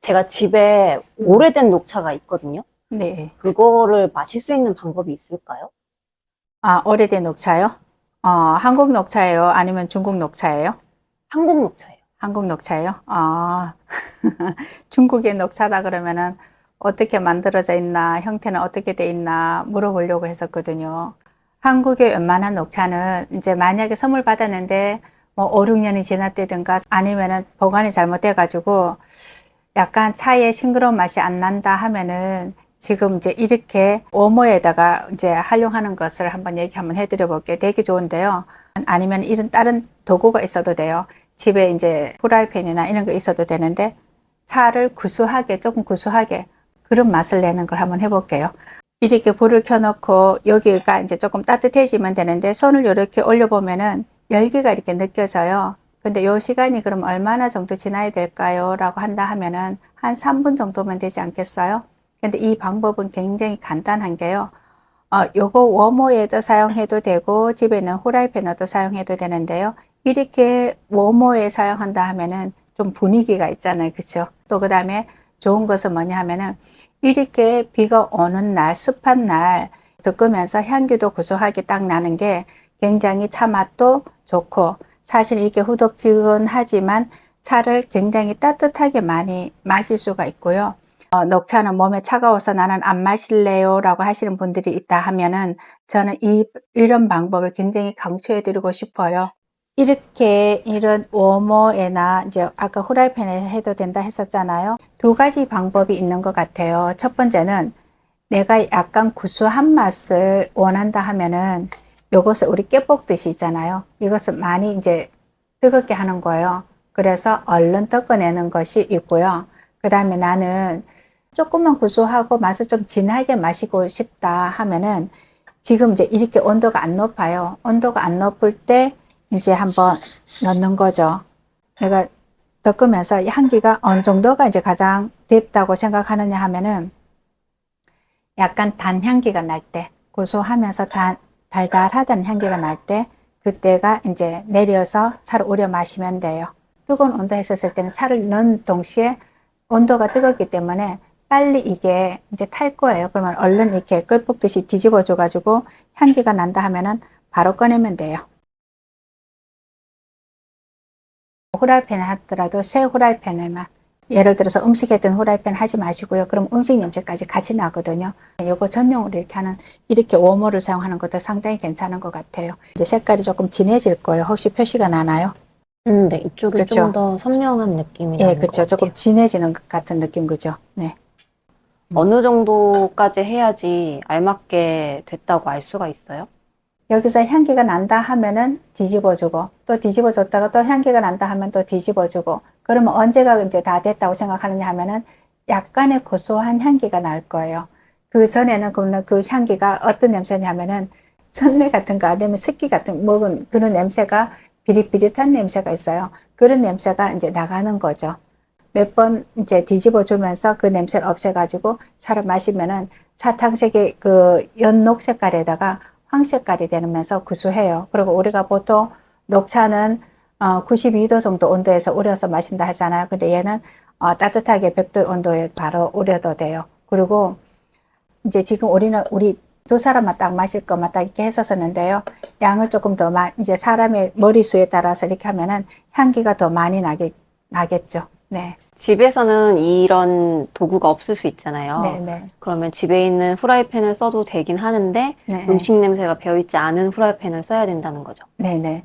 제가 집에 오래된 녹차가 있거든요. 네. 그거를 마실 수 있는 방법이 있을까요? 아, 오래된 녹차요? 한국 녹차예요? 아니면 중국 녹차예요? 한국 녹차예요. 한국 녹차예요? 중국의 녹차다 그러면은 어떻게 만들어져 있나, 형태는 어떻게 돼 있나 물어보려고 했었거든요. 한국의 웬만한 녹차는 이제 만약에 선물 받았는데 뭐 5, 6년이 지났다든가 아니면은 보관이 잘못돼가지고 약간 차에 싱그러운 맛이 안 난다 하면은 지금 이제 이렇게 오모에다가 이제 활용하는 것을 한번 얘기 한번 해드려 볼게요. 되게 좋은데요. 아니면 이런 다른 도구가 있어도 돼요. 집에 이제 프라이팬이나 이런 거 있어도 되는데 차를 구수하게, 조금 구수하게 그런 맛을 내는 걸 한번 해볼게요. 이렇게 불을 켜놓고 여기가 이제 조금 따뜻해지면 되는데 손을 이렇게 올려보면은 열기가 이렇게 느껴져요. 근데 요 시간이 그럼 얼마나 정도 지나야 될까요? 라고 한다 하면은 한 3분 정도면 되지 않겠어요? 근데 이 방법은 굉장히 간단한 게요. 요거 워머에도 사용해도 되고 집에 있는 후라이팬에도 사용해도 되는데요. 이렇게 워머에 사용한다 하면은 좀 분위기가 있잖아요. 그쵸? 또 그 다음에 좋은 것은 뭐냐 하면은 이렇게 비가 오는 날, 습한 날 덮으면서 향기도 고소하게 딱 나는 게 굉장히 차 맛도 좋고 사실 이렇게 후덕지근하지만 차를 굉장히 따뜻하게 많이 마실 수가 있고요. 녹차는 몸에 차가워서 나는 안 마실래요 라고 하시는 분들이 있다 하면은 저는 이런 방법을 굉장히 강추해 드리고 싶어요. 이렇게 이런 워머에나 이제 아까 후라이팬에 해도 된다 했었잖아요. 두 가지 방법이 있는 것 같아요. 첫 번째는 내가 약간 구수한 맛을 원한다 하면은 요것을 우리 깨볶듯이 있잖아요. 이것을 많이 이제 뜨겁게 하는 거예요. 그래서 얼른 뜯어내는 것이 있고요. 그 다음에 나는 조금만 구수하고 맛을 좀 진하게 마시고 싶다 하면은 지금 이제 이렇게 온도가 안 높아요. 온도가 안 높을 때 이제 한번 넣는 거죠. 내가 덮으면서 향기가 어느 정도가 이제 가장 됐다고 생각하느냐 하면은 약간 단 향기가 날 때, 고소하면서 달달하다는 향기가 날 때, 그때가 이제 내려서 차를 우려 마시면 돼요. 뜨거운 온도에 있었을 때는 차를 넣은 동시에 온도가 뜨겁기 때문에 빨리 이게 이제 탈 거예요. 그러면 얼른 이렇게 끓볶듯이 뒤집어 줘가지고 향기가 난다 하면은 바로 꺼내면 돼요. 후라이팬에 하더라도 새 후라이팬에만 예를 들어서 음식 했던 후라이팬 하지 마시고요. 그럼 음식 냄새까지 같이 나거든요. 요거 전용으로 이렇게 하는 이렇게 워머를 사용하는 것도 상당히 괜찮은 것 같아요. 이제 색깔이 조금 진해질 거예요. 혹시 표시가 나나요? 네, 이쪽이 그렇죠. 좀 더 선명한 느낌이 예, 나는 그렇죠. 것 조금 같아요. 진해지는 것 같은 느낌, 그죠? 네. 어느 정도까지 해야지 알맞게 됐다고 알 수가 있어요? 여기서 향기가 난다 하면은 뒤집어주고 또 뒤집어줬다가 또 향기가 난다 하면 또 뒤집어주고 그러면 언제가 이제 다 됐다고 생각하느냐 하면은 약간의 고소한 향기가 날 거예요. 그 전에는 그러면 그 향기가 어떤 냄새냐면은 천내 같은 거 아니면 습기 같은 먹은 그런 냄새가 비릿비릿한 냄새가 있어요. 그런 냄새가 이제 나가는 거죠. 몇 번 이제 뒤집어 주면서 그 냄새를 없애가지고 차를 마시면은 차탕색의 그 연녹 색깔에다가 황 색깔이 되면서 구수해요. 그리고 우리가 보통 녹차는 92도 정도 온도에서 우려서 마신다 하잖아요. 근데 얘는 따뜻하게 100도 온도에 바로 우려도 돼요. 그리고 이제 지금 우리 두 사람만 딱 마실 것만 딱 이렇게 했었는데요. 양을 조금 더 이제 사람의 머리수에 따라서 이렇게 하면은 향기가 더 많이 나겠죠. 네. 집에서는 이런 도구가 없을 수 있잖아요. 네, 네. 그러면 집에 있는 후라이팬을 써도 되긴 하는데 네. 음식 냄새가 배어있지 않은 후라이팬을 써야 된다는 거죠. 네네.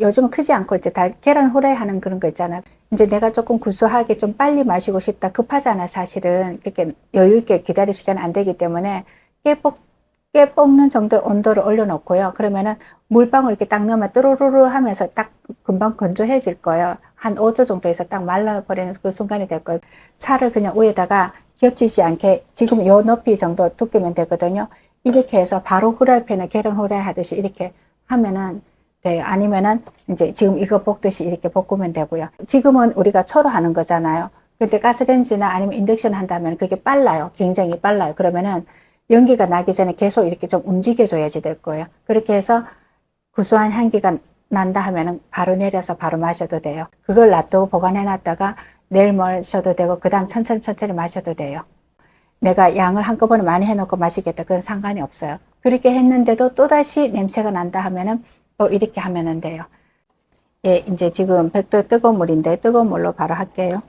요즘은 크지 않고 이제 계란 후라이 하는 그런 거 있잖아요. 이제 내가 조금 구수하게 좀 빨리 마시고 싶다. 급하잖아, 사실은. 그렇게 여유 있게 기다릴 시간이 안 되기 때문에 깨 뽑는 정도의 온도를 올려놓고요. 그러면은 물방울 이렇게 딱 넣으면 뜨르르르 하면서 딱 금방 건조해질 거예요. 한 5도 정도에서 딱 말라버리는 그 순간이 될 거예요. 차를 그냥 위에다가 겹치지 않게 지금 요 높이 정도 두께면 되거든요. 이렇게 해서 바로 후라이팬을 계란 후라이 하듯이 이렇게 하면은 돼요. 아니면은 이제 지금 이거 볶듯이 이렇게 볶으면 되고요. 지금은 우리가 초로 하는 거잖아요. 근데 가스레인지나 아니면 인덕션 한다면 그게 빨라요. 굉장히 빨라요. 그러면은 연기가 나기 전에 계속 이렇게 좀 움직여줘야지 될 거예요. 그렇게 해서 구수한 향기가 난다 하면은 바로 내려서 바로 마셔도 돼요. 그걸 놔두고 보관해 놨다가 내일 마셔도 되고 그 다음 천천히 마셔도 돼요. 내가 양을 한꺼번에 많이 해놓고 마시겠다. 그건 상관이 없어요. 그렇게 했는데도 또다시 냄새가 난다 하면은 또 이렇게 하면은 돼요. 예, 이제 지금 백도 뜨거운 물인데 뜨거운 물로 바로 할게요.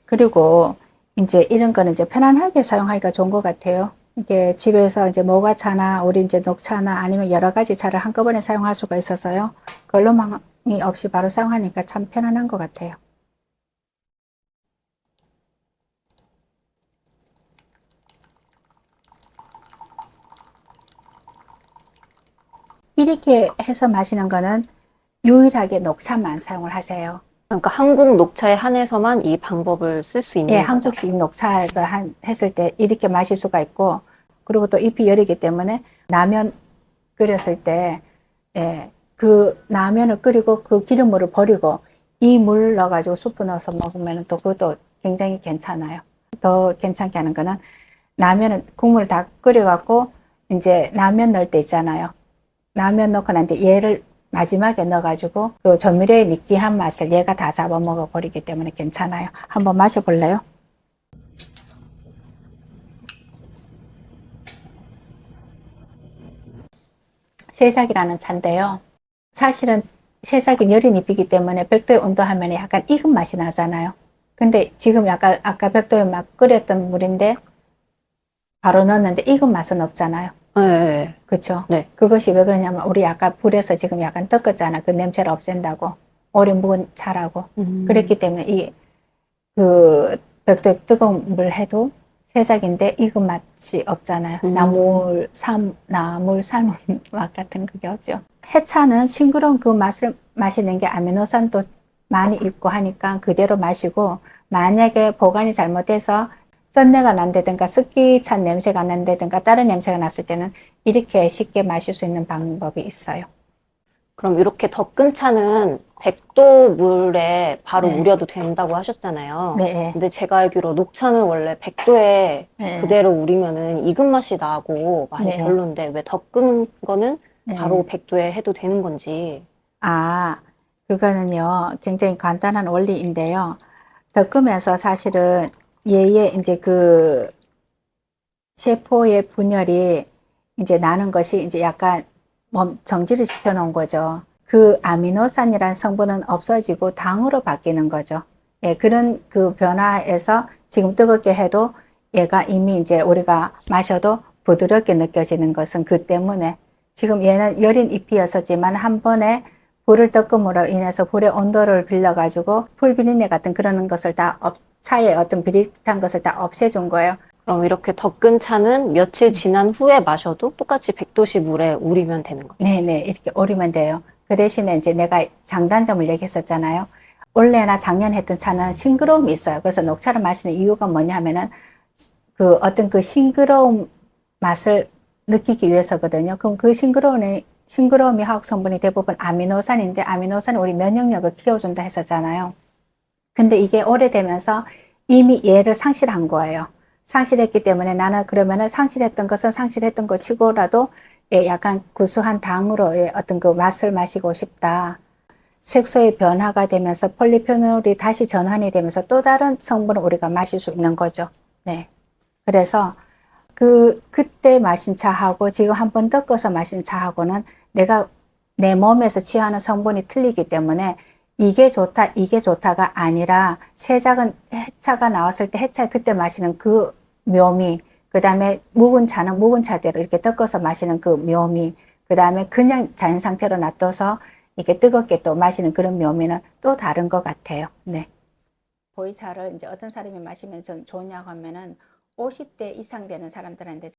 그리고 이제 이런 거는 이제 편안하게 사용하기가 좋은 것 같아요. 이게 집에서 이제 모가차나 우리 이제 녹차나 아니면 여러 가지 차를 한꺼번에 사용할 수가 있어서요. 걸러망이 없이 바로 사용하니까 참 편안한 것 같아요. 이렇게 해서 마시는 거는 유일하게 녹차만 사용을 하세요. 그러니까 한국 녹차에 한해서만 이 방법을 쓸 수 있는 예, 거죠. 한국식 녹차를 했을 때 이렇게 마실 수가 있고, 그리고 또 잎이 여리기 때문에 라면 끓였을 때, 예, 그 라면을 끓이고 그 기름물을 버리고 이 물 넣어가지고 수프 넣어서 먹으면 또 그것도 굉장히 괜찮아요. 더 괜찮게 하는 거는 라면을, 국물을 다 끓여갖고 이제 라면 넣을 때 있잖아요. 라면 넣고 난 뒤에 얘를 마지막에 넣어가지고 그 조미료의 느끼한 맛을 얘가 다 잡아먹어 버리기 때문에 괜찮아요. 한번 마셔볼래요? 새싹이라는 차인데요. 사실은 새싹이 여린 잎이기 때문에 백도의 온도 하면 약간 익은 맛이 나잖아요. 근데 지금 약간 아까 백도에 막 끓였던 물인데 바로 넣었는데 익은 맛은 없잖아요. 네. 그렇죠? 네. 그것이 왜 그러냐면 우리 아까 불에서 지금 약간 떴었잖아. 그 냄새를 없앤다고. 오래 묵은 차라고. 그랬기 때문에 그 백도에 뜨거운 물 해도 새싹인데 익은 맛이 없잖아요. 나물 삶은 맛 같은 그게 없죠. 해차는 싱그러운 그 맛을 마시는 게 아미노산도 많이 있고 하니까 그대로 마시고, 만약에 보관이 잘못돼서 썬내가 난다든가 습기 찬 냄새가 난다든가 다른 냄새가 났을 때는 이렇게 쉽게 마실 수 있는 방법이 있어요. 그럼 이렇게 덕근 차는 100도 물에 바로 네. 우려도 된다고 하셨잖아요. 네. 근데 제가 알기로 녹차는 원래 100도에 네. 그대로 우리면은 익은 맛이 나고 맛이 네. 별론데 왜 덕근 거는 네. 바로 100도에 해도 되는 건지. 아, 그거는요, 굉장히 간단한 원리인데요. 덕으면서 사실은 얘의 이제 그 세포의 분열이 이제 나는 것이 이제 약간 정지를 시켜 놓은 거죠. 그 아미노산이라는 성분은 없어지고 당으로 바뀌는 거죠. 예, 그런 그 변화에서 지금 뜨겁게 해도 얘가 이미 이제 우리가 마셔도 부드럽게 느껴지는 것은 그 때문에, 지금 얘는 여린 잎이었었지만 한 번에 불을 덮음으로 인해서 불의 온도를 빌려가지고 풀비린내 같은 그런 것을 다 차의 어떤 비릿한 것을 다 없애준 거예요. 그럼 이렇게 덕근 차는 며칠 지난 후에 마셔도 똑같이 100도씨 물에 우리면 되는 거죠. 네네, 이렇게 오리면 돼요. 그 대신에 이제 내가 장단점을 얘기했었잖아요. 올해나 작년 했던 차는 싱그러움이 있어요. 그래서 녹차를 마시는 이유가 뭐냐면은 그 어떤 그 싱그러움 맛을 느끼기 위해서거든요. 그럼 그 싱그러움이 화학 성분이 대부분 아미노산인데, 아미노산은 우리 면역력을 키워준다 했었잖아요. 근데 이게 오래되면서 이미 얘를 상실한 거예요. 상실했기 때문에 나는 그러면은 상실했던 것은 상실했던 것 치고라도 약간 구수한 당으로의 어떤 그 맛을 마시고 싶다. 색소의 변화가 되면서 폴리페놀이 다시 전환이 되면서 또 다른 성분을 우리가 마실 수 있는 거죠. 네. 그래서 그때 마신 차하고 지금 한 번 섞어서 마신 차하고는 내가 내 몸에서 취하는 성분이 틀리기 때문에 이게 좋다, 이게 좋다가 아니라 새작은 해차가 나왔을 때 해차 그때 마시는 그 묘미, 그 다음에 묵은 차는 묵은 차대로 이렇게 섞어서 마시는 그 묘미, 그 다음에 그냥 자연 상태로 놔둬서 이렇게 뜨겁게 또 마시는 그런 묘미는 또 다른 것 같아요. 네. 보이차를 이제 어떤 사람이 마시면 좀 좋냐고 하면은 50대 이상 되는 사람들한테